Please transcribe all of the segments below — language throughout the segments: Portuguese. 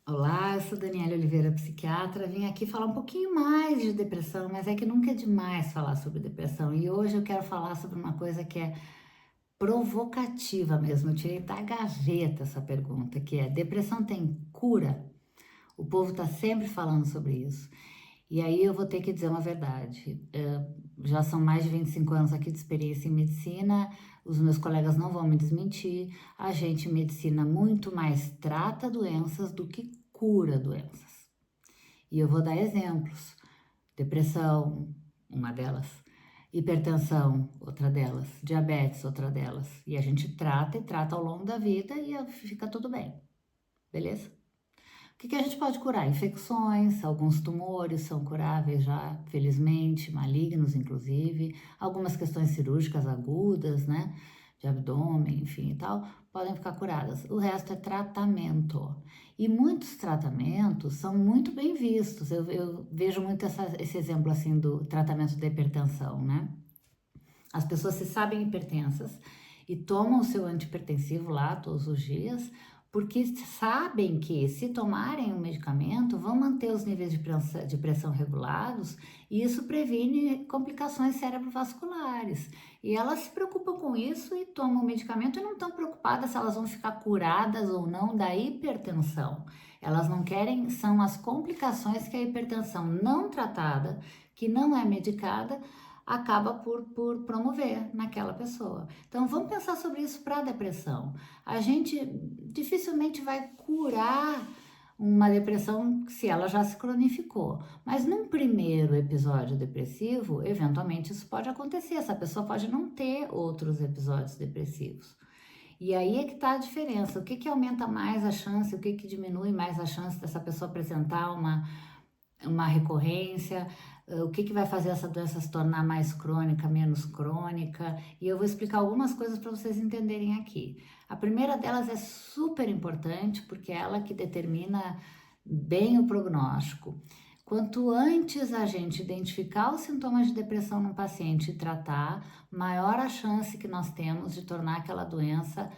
Olá, eu sou Daniela Oliveira, psiquiatra. Vim aqui falar um pouquinho mais de depressão, mas é que nunca é demais falar sobre depressão. E hoje eu quero falar sobre uma coisa que é provocativa mesmo. Eu tirei da gaveta essa pergunta, que é: depressão tem cura? O povo está sempre falando sobre isso. E aí eu vou ter que dizer uma verdade. Já são mais de 25 anos aqui de experiência em medicina, os meus colegas não vão me desmentir. A gente em medicina muito mais trata doenças do que cura doenças. E eu vou dar exemplos. Depressão, uma delas. Hipertensão, outra delas. Diabetes, outra delas. E a gente trata e trata ao longo da vida e fica tudo bem. Beleza? O que a gente pode curar? Infecções, alguns tumores são curáveis já, felizmente, malignos inclusive, algumas questões cirúrgicas agudas, né, de abdômen, enfim e tal, podem ficar curadas. O resto é tratamento. E muitos tratamentos são muito bem vistos. Eu vejo muito esse exemplo assim do tratamento da hipertensão, né? As pessoas se sabem hipertensas e tomam o seu antihipertensivo lá todos os dias, porque sabem que se tomarem o medicamento vão manter os níveis de pressão regulados e isso previne complicações cerebrovasculares. E elas se preocupam com isso e tomam o medicamento e não estão preocupadas se elas vão ficar curadas ou não da hipertensão. Elas não querem, são as complicações que a hipertensão não tratada, que não é medicada, acaba por promover naquela pessoa. Então vamos pensar sobre isso para a depressão. A gente dificilmente vai curar uma depressão se ela já se cronificou, mas num primeiro episódio depressivo, eventualmente isso pode acontecer. Essa pessoa pode não ter outros episódios depressivos. E aí é que está a diferença. O que aumenta mais a chance, o que diminui mais a chance dessa pessoa apresentar uma recorrência, o que vai fazer essa doença se tornar mais crônica, menos crônica, e eu vou explicar algumas coisas para vocês entenderem aqui. A primeira delas é super importante porque é ela que determina bem o prognóstico. Quanto antes a gente identificar os sintomas de depressão no paciente e tratar, maior a chance que nós temos de tornar aquela doença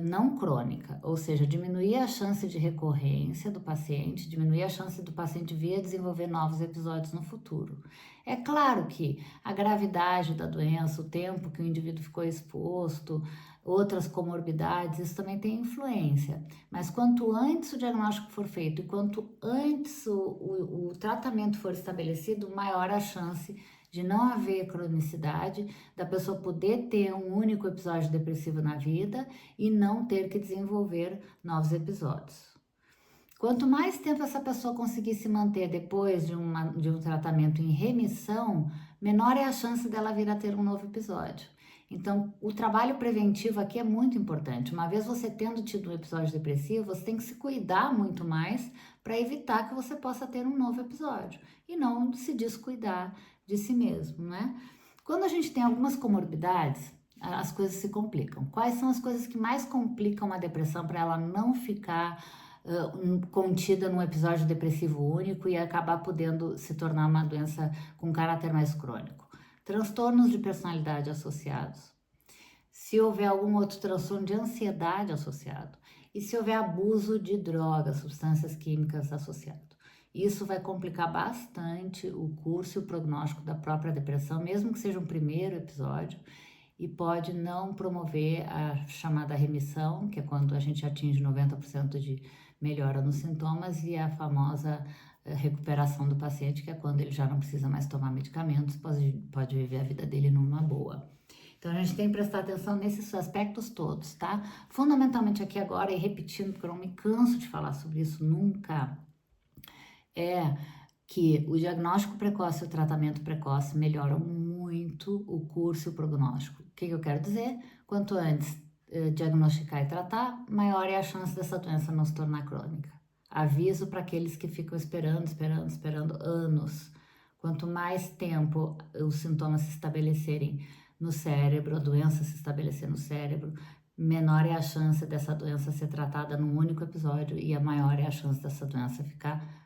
não crônica, ou seja, diminuir a chance de recorrência do paciente, diminuir a chance do paciente vir a desenvolver novos episódios no futuro. É claro que a gravidade da doença, o tempo que o indivíduo ficou exposto, outras comorbidades, isso também tem influência. Mas quanto antes o diagnóstico for feito e quanto antes o tratamento for estabelecido, maior a chance de não haver cronicidade, da pessoa poder ter um único episódio depressivo na vida e não ter que desenvolver novos episódios. Quanto mais tempo essa pessoa conseguir se manter depois de um tratamento em remissão, menor é a chance dela vir a ter um novo episódio. Então, o trabalho preventivo aqui é muito importante. Uma vez você tendo tido um episódio depressivo, você tem que se cuidar muito mais para evitar que você possa ter um novo episódio e não se descuidar de si mesmo, né? Quando a gente tem algumas comorbidades, as coisas se complicam. Quais são as coisas que mais complicam a depressão para ela não ficar contida num episódio depressivo único e acabar podendo se tornar uma doença com caráter mais crônico? Transtornos de personalidade associados. Se houver algum outro transtorno de ansiedade associado. E se houver abuso de drogas, substâncias químicas associado. Isso vai complicar bastante o curso e o prognóstico da própria depressão, mesmo que seja um primeiro episódio, e pode não promover a chamada remissão, que é quando a gente atinge 90% de melhora nos sintomas, e a famosa recuperação do paciente, que é quando ele já não precisa mais tomar medicamentos, pode viver a vida dele numa boa. Então a gente tem que prestar atenção nesses aspectos todos, tá? Fundamentalmente aqui agora, e repetindo, porque eu não me canso de falar sobre isso nunca, é que o diagnóstico precoce e o tratamento precoce melhoram muito o curso e o prognóstico. O que eu quero dizer? Quanto antes diagnosticar e tratar, maior é a chance dessa doença não se tornar crônica. Aviso para aqueles que ficam esperando anos. Quanto mais tempo os sintomas se estabelecerem no cérebro, a doença se estabelecer no cérebro, menor é a chance dessa doença ser tratada num único episódio e a maior é a chance dessa doença ficar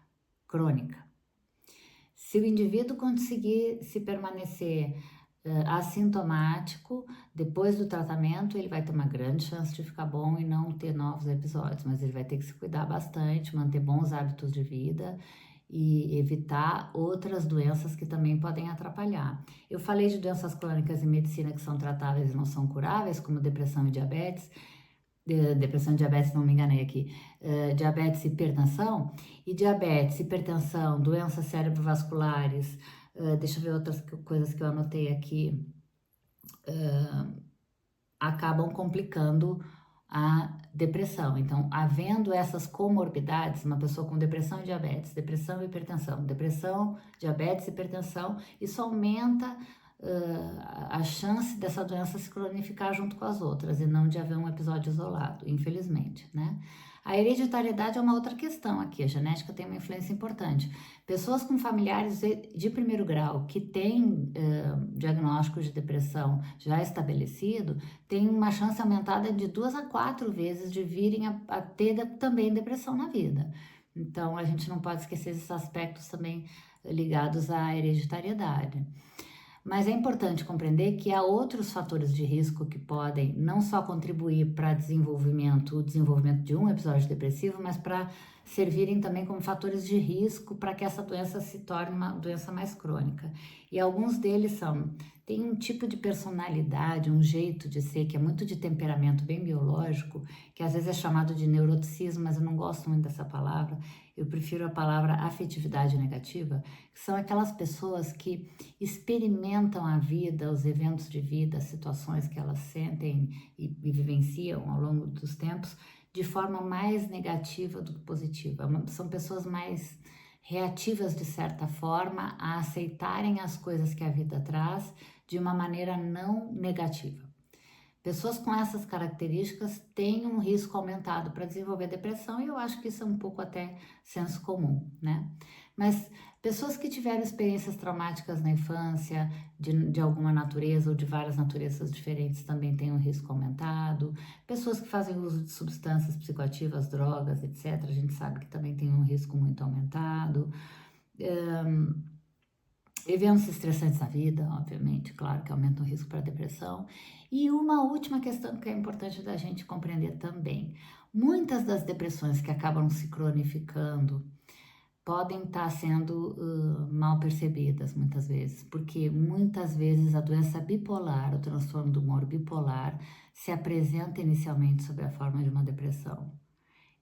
crônica. Se o indivíduo conseguir se permanecer assintomático, depois do tratamento ele vai ter uma grande chance de ficar bom e não ter novos episódios, mas ele vai ter que se cuidar bastante, manter bons hábitos de vida e evitar outras doenças que também podem atrapalhar. Eu falei de doenças crônicas em medicina que são tratáveis e não são curáveis, como depressão e diabetes. Depressão e diabetes, não me enganei aqui. Diabetes e hipertensão. E diabetes, hipertensão, doenças cerebrovasculares. Deixa eu ver outras coisas que eu anotei aqui. Acabam complicando a depressão. Então, havendo essas comorbidades, uma pessoa com depressão e diabetes, depressão e hipertensão, depressão, diabetes e hipertensão, isso aumenta a chance dessa doença se cronificar junto com as outras e não de haver um episódio isolado, infelizmente, né? A hereditariedade é uma outra questão aqui, a genética tem uma influência importante. Pessoas com familiares de primeiro grau que têm diagnóstico de depressão já estabelecido, têm uma chance aumentada de 2 a 4 vezes de virem a ter também depressão na vida. Então, a gente não pode esquecer esses aspectos também ligados à hereditariedade. Mas é importante compreender que há outros fatores de risco que podem não só contribuir para o desenvolvimento de um episódio depressivo, mas para servirem também como fatores de risco para que essa doença se torne uma doença mais crônica. E alguns deles tem um tipo de personalidade, um jeito de ser, que é muito de temperamento bem biológico, que às vezes é chamado de neuroticismo, mas eu não gosto muito dessa palavra. Eu prefiro a palavra afetividade negativa, que são aquelas pessoas que experimentam a vida, os eventos de vida, as situações que elas sentem e vivenciam ao longo dos tempos de forma mais negativa do que positiva. São pessoas mais reativas, de certa forma, a aceitarem as coisas que a vida traz de uma maneira não negativa. Pessoas com essas características têm um risco aumentado para desenvolver depressão e eu acho que isso é um pouco até senso comum, né? Mas pessoas que tiveram experiências traumáticas na infância, de alguma natureza ou de várias naturezas diferentes, também têm um risco aumentado. Pessoas que fazem uso de substâncias psicoativas, drogas, etc., a gente sabe que também tem um risco muito aumentado. Eventos estressantes na vida, obviamente, claro que aumentam o risco para depressão. E uma última questão que é importante da gente compreender também. Muitas das depressões que acabam se cronificando podem estar sendo mal percebidas muitas vezes, porque muitas vezes a doença bipolar, o transtorno do humor bipolar, se apresenta inicialmente sob a forma de uma depressão.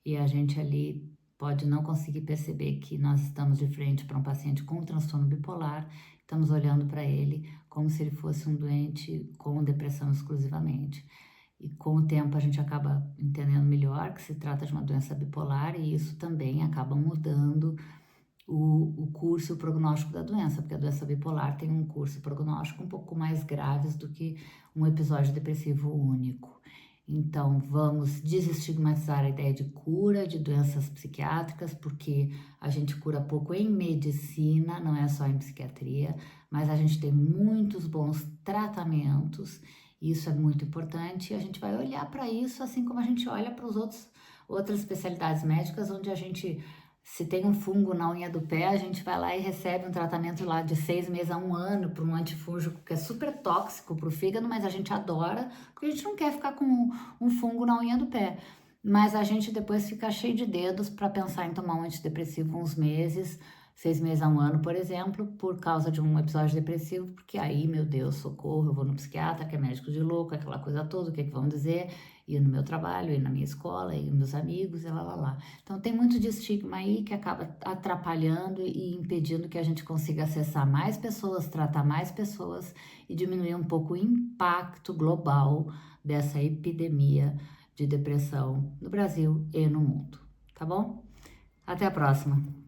E a gente ali pode não conseguir perceber que nós estamos de frente para um paciente com transtorno bipolar, estamos olhando para ele como se ele fosse um doente com depressão exclusivamente. E com o tempo a gente acaba entendendo melhor que se trata de uma doença bipolar e isso também acaba mudando o curso e o prognóstico da doença, porque a doença bipolar tem um curso e prognóstico um pouco mais graves do que um episódio depressivo único. Então, vamos desestigmatizar a ideia de cura de doenças psiquiátricas, porque a gente cura pouco em medicina, não é só em psiquiatria, mas a gente tem muitos bons tratamentos, e isso é muito importante, e a gente vai olhar para isso assim como a gente olha para os outras especialidades médicas, onde a gente, se tem um fungo na unha do pé, a gente vai lá e recebe um tratamento lá de 6 meses a 1 ano para um antifúngico que é super tóxico para o fígado, mas a gente adora, porque a gente não quer ficar com um fungo na unha do pé. Mas a gente depois fica cheio de dedos para pensar em tomar um antidepressivo uns meses, 6 meses a 1 ano, por exemplo, por causa de um episódio depressivo, porque aí, meu Deus, socorro, eu vou no psiquiatra, que é médico de louco, aquela coisa toda, o que é que vão dizer? E no meu trabalho, e na minha escola, e meus amigos, e lá. Então tem muito de estigma aí que acaba atrapalhando e impedindo que a gente consiga acessar mais pessoas, tratar mais pessoas e diminuir um pouco o impacto global dessa epidemia de depressão no Brasil e no mundo, tá bom? Até a próxima!